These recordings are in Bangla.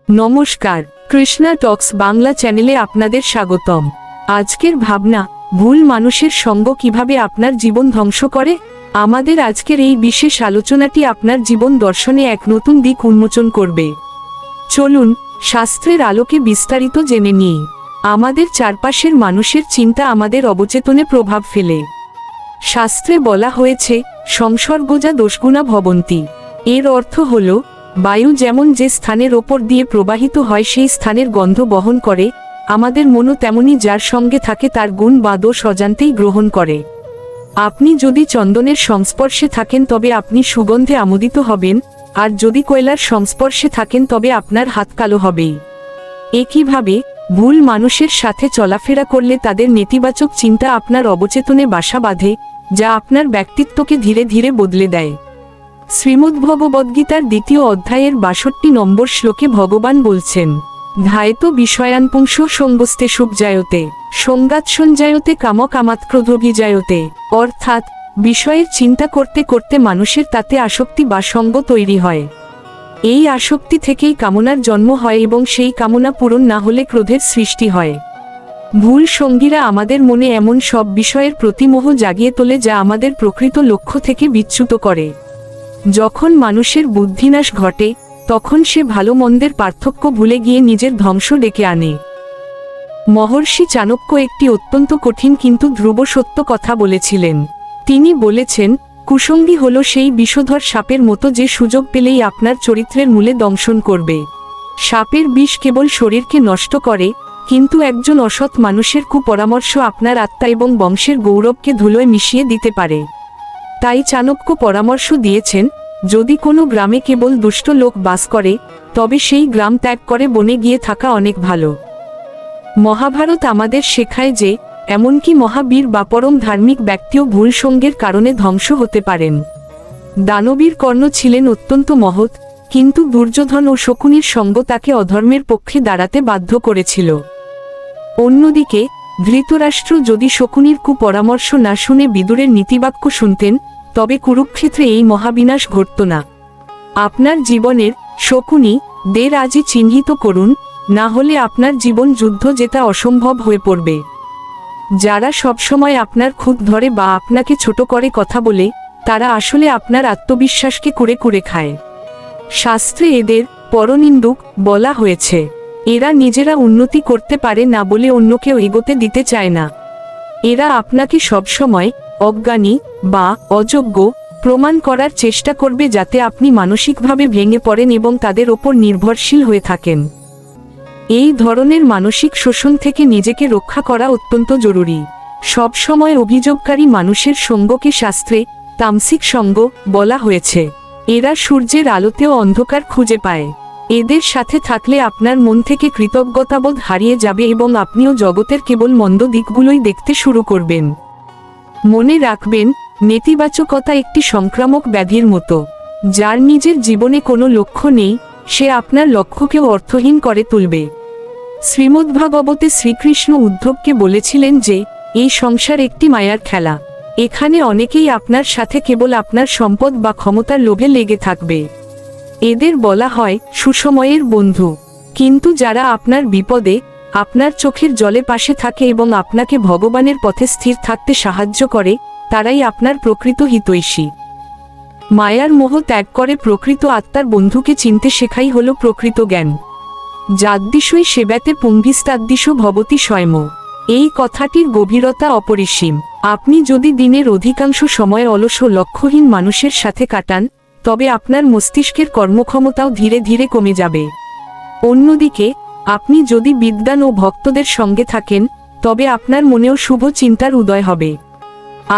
নমস্কার, কৃষ্ণা টক্স বাংলা চ্যানেলে আপনাদের স্বাগতম। আজকের ভাবনা, ভুল মানুষের সঙ্গ কিভাবে আপনার জীবন ধ্বংস করে। আমাদের আজকের এই বিশেষ আলোচনাটি আপনার জীবন দর্শনে এক নতুন দিক উন্মোচন করবে। চলুন শাস্ত্রের আলোকে বিস্তারিত জেনে নিই। আমাদের চারপাশের মানুষের চিন্তা আমাদের অবচেতনে প্রভাব ফেলে। শাস্ত্রে বলা হয়েছে, সংসর্গজা দোষগুণা ভবন্তি। এর অর্থ হল, বায়ু যেমন যে স্থানের ওপর দিয়ে প্রবাহিত হয় সেই স্থানের গন্ধ বহন করে, আমাদের মনও তেমনি যার সঙ্গে থাকে তার গুণ বা দোষ অজান্তেই গ্রহণ করে। আপনি যদি চন্দনের সংস্পর্শে থাকেন তবে আপনি সুগন্ধে আমোদিত হবেন, আর যদি কয়লার সংস্পর্শে থাকেন তবে আপনার হাত কালো হবেই। একইভাবে ভুল মানুষের সাথে চলাফেরা করলে তাদের নেতিবাচক চিন্তা আপনার অবচেতনে বাসা বাঁধে, যা আপনার ব্যক্তিত্বকে ধীরে ধীরে বদলে দেয়। শ্রীমদ্ভগবদ্গীতার ২য় অধ্যায়ের ৬২ নম্বর শ্লোকে ভগবান বলছেন, ধ্যায়তো বিষয়ানপুংস সঙ্গস্তে সুপজায়তে সঙ্গাত সঞ্জায়তে কামকামাৎক্রোধভিজায়তে। অর্থাৎ বিষয়ের চিন্তা করতে করতে মানুষের তাতে আসক্তি বা সঙ্গ তৈরি হয়। এই আসক্তি থেকেই কামনার জন্ম হয় এবং সেই কামনা পূরণ না হলে ক্রোধের সৃষ্টি হয়। ভুল সঙ্গীরা আমাদের মনে এমন সব বিষয়ের প্রতি মোহ জাগিয়ে তোলে যা আমাদের প্রকৃত লক্ষ্য থেকে বিচ্যুত করে। যখন মানুষের বুদ্ধিনাশ ঘটে, তখন সে ভালো মন্দের পার্থক্য ভুলে গিয়ে নিজের ধ্বংস ডেকে আনে। মহর্ষি চাণক্য একটি অত্যন্ত কঠিন কিন্তু ধ্রুব সত্য কথা বলেছিলেন। তিনি বলেছেন, কুসঙ্গী হল সেই বিষধর সাপের মতো যে সুযোগ পেলেই আপনার চরিত্রের মূলে দংশন করবে। সাপের বিষ কেবল শরীরকে নষ্ট করে, কিন্তু একজন অসৎ মানুষের কুপরামর্শ আপনার আত্মা এবং বংশের গৌরবকে ধুলোয় মিশিয়ে দিতে পারে। তাই চাণক্য পরামর্শ দিয়েছেন, যদি কোনো গ্রামে কেবল দুষ্ট লোক বাস করে, তবে সেই গ্রাম ত্যাগ করে বনে গিয়ে থাকা অনেক ভালো। মহাভারত আমাদের শেখায় যে, এমনকি মহাবীর বা পরম ধার্মিক ব্যক্তিও ভুল সঙ্গের কারণে ধ্বংস হতে পারেন। দানবীর কর্ণ ছিলেন অত্যন্ত মহৎ, কিন্তু দুর্যোধন ও শকুনির সঙ্গ তাকে অধর্মের পক্ষে দাঁড়াতে বাধ্য করেছিল। অন্যদিকে ধৃতরাষ্ট্র যদি শকুনির কুপরামর্শ না শুনে বিদুরের নীতিবাক্য শুনতেন, তবে কুরুক্ষেত্রে এই মহাবিনাশ ঘটত না। আপনার জীবনের শকুনি দের আজই চিহ্নিত করুন, না হলে আপনার জীবন যুদ্ধ জেতা অসম্ভব হয়ে পড়বে। যারা সবসময় আপনার খুঁত ধরে বা আপনাকে ছোট করে কথা বলে, তারা আসলে আপনার আত্মবিশ্বাসকে কুরে কুরে খায়। শাস্ত্রে এদের পরনিন্দুক বলা হয়েছে। এরা নিজেরা উন্নতি করতে পারে না বলে অন্যকেও এগোতে দিতে চায় না। এরা আপনাকে সবসময় অজ্ঞানী বা অযোগ্য প্রমাণ করার চেষ্টা করবে, যাতে আপনি মানসিকভাবে ভেঙে পড়েন এবং তাদের ওপর নির্ভরশীল হয়ে থাকেন। এই ধরনের মানসিক শোষণ থেকে নিজেকে রক্ষা করা অত্যন্ত জরুরি। সব সময় অভিযোগকারী মানুষের সঙ্গকে শাস্ত্রে তামসিক সঙ্গ বলা হয়েছে। এরা সূর্যের আলোতেও অন্ধকার খুঁজে পায়। এদের সাথে থাকলে আপনার মন থেকে কৃতজ্ঞতাবোধ হারিয়ে যাবে এবং আপনিও জগতের কেবল মন্দ দিকগুলোই দেখতে শুরু করবেন। মনে রাখবেন, নেতিবাচকতা একটি সংক্রামক ব্যাধির মতো। যার নিজের জীবনে কোনো লক্ষ্য নেই, সে আপনার লক্ষ্যকেও অর্থহীন করে তুলবে। শ্রীমদ্ভাগবতে শ্রীকৃষ্ণ উদ্ধবকে বলেছিলেন যে, এই সংসার একটি মায়ার খেলা। এখানে অনেকেই আপনার সাথে কেবল আপনার সম্পদ বা ক্ষমতার লোভে লেগে থাকবে। এদের বলা হয় সুসময়ের বন্ধু। কিন্তু যারা আপনার বিপদে, আপনার চোখের জলে পাশে থাকে এবং আপনাকে ভগবানের পথে স্থির থাকতে সাহায্য করে, তারাই আপনার প্রকৃত হিতৈষী। মায়ার মোহ ত্যাগ করে প্রকৃত আত্মার বন্ধুকে চিনতে শেখাই হল প্রকৃত জ্ঞান। যাদ্দিশই সেবাতে পুম্ভিস্তাদ্দিশ ভবতি স্বয়ং। এই কথাটির গভীরতা অপরিসীম। আপনি যদি দিনের অধিকাংশ সময় অলস ও লক্ষ্যহীন মানুষের সাথে কাটান, তবে আপনার মস্তিষ্কের কর্মক্ষমতাও ধীরে ধীরে কমে যাবে। অন্যদিকে আপনি যদি বিদ্বান ও ভক্তদের সঙ্গে থাকেন, তবে আপনার মনেও শুভ চিন্তার উদয় হবে।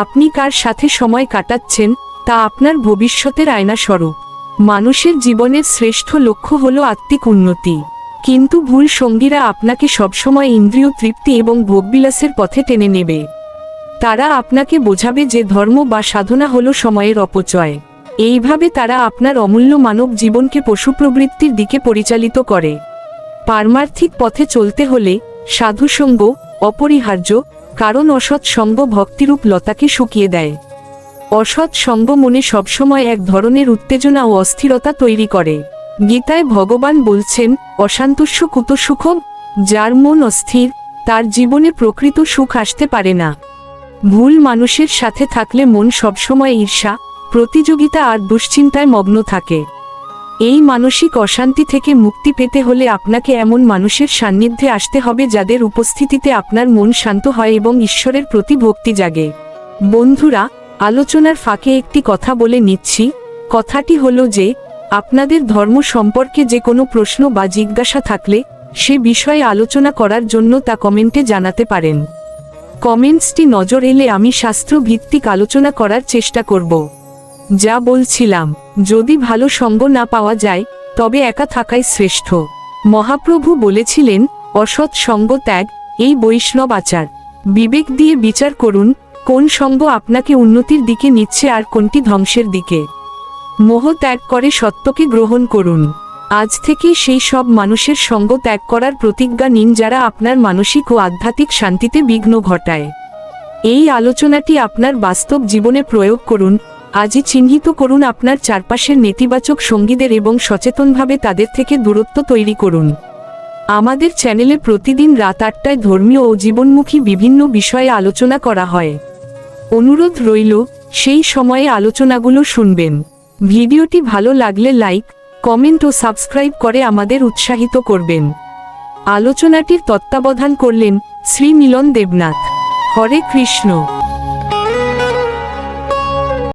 আপনি কার সাথে সময় কাটাচ্ছেন, তা আপনার ভবিষ্যতের আয়না স্বরূপ। মানুষের জীবনের শ্রেষ্ঠ লক্ষ্য হল আত্মিক উন্নতি, কিন্তু ভুল সঙ্গীরা আপনাকে সবসময় ইন্দ্রিয় তৃপ্তি এবং ভোগবিলাসের পথে টেনে নেবে। তারা আপনাকে বোঝাবে যে ধর্ম বা সাধনা হল সময়ের অপচয়। এইভাবে তারা আপনার অমূল্য মানব জীবনকে পশু প্রবৃত্তির দিকে পরিচালিত করে। পারমার্থিক পথে চলতে হলে সাধুসঙ্গ অপরিহার্য, কারণ অসৎ সঙ্গ ভক্তিরূপ লতাকে শুকিয়ে দেয়। অসৎ সঙ্গ মনে সবসময় এক ধরনের উত্তেজনা ও অস্থিরতা তৈরি করে। গীতায় ভগবান বলছেন, অশান্তস্য কুত সুখম, যার মন অস্থির তার জীবনে প্রকৃত সুখ আসতে পারে না। ভুল মানুষের সাথে থাকলে মন সবসময় ঈর্ষা, প্রতিযোগিতা আর দুশ্চিন্তায় মগ্ন থাকে। এই মানসিক অশান্তি থেকে মুক্তি পেতে হলে আপনাকে এমন মানুষের সান্নিধ্যে আসতে হবে যাদের উপস্থিতিতে আপনার মন শান্ত হয় এবং ঈশ্বরের প্রতি ভক্তি জাগে। বন্ধুরা, আলোচনার ফাঁকে একটি কথা বলে নিচ্ছি। কথাটি হলো যে, আপনাদের ধর্ম সম্পর্কে যে কোনো প্রশ্ন বা জিজ্ঞাসা থাকলে সে বিষয়ে আলোচনা করার জন্য তা কমেন্টে জানাতে পারেন। কমেন্টসটি নজর এলে আমি শাস্ত্র ভিত্তিক আলোচনা করার চেষ্টা করব। যা বলছিলাম, যদি ভালো সঙ্গ না পাওয়া যায় তবে একা থাকাই শ্রেষ্ঠ। মহাপ্রভু বলেছিলেন, অসৎ সঙ্গ ত্যাগ, এই বৈষ্ণব আচার। বিবেক দিয়ে বিচার করুন, কোন সঙ্গ আপনাকে উন্নতির দিকে নিচ্ছে আর কোনটি ধ্বংসের দিকে। মোহ ত্যাগ করে সত্যকে গ্রহণ করুন। আজ থেকেই সেই সব মানুষের সঙ্গ ত্যাগ করার প্রতিজ্ঞা নিন যারা আপনার মানসিক ও আধ্যাত্মিক শান্তিতে বিঘ্ন ঘটায়। এই আলোচনাটি আপনার বাস্তব জীবনে প্রয়োগ করুন। আজই চিহ্নিত করুন আপনার চারপাশের নেতিবাচক সঙ্গীদের এবং সচেতনভাবে তাদের থেকে দূরত্ব তৈরি করুন। আমাদের চ্যানেলে প্রতিদিন রাত 8টায় ধর্মীয় ও জীবনমুখী বিভিন্ন বিষয়ে আলোচনা করা হয়। অনুরোধ রইল, সেই সময়ে আলোচনাগুলো শুনবেন। ভিডিওটি ভালো লাগলে লাইক, কমেন্ট ও সাবস্ক্রাইব করে আমাদের উৎসাহিত করবেন। আলোচনাটির তত্ত্বাবধান করলেন শ্রী মিলন দেবনাথ। হরে কৃষ্ণ।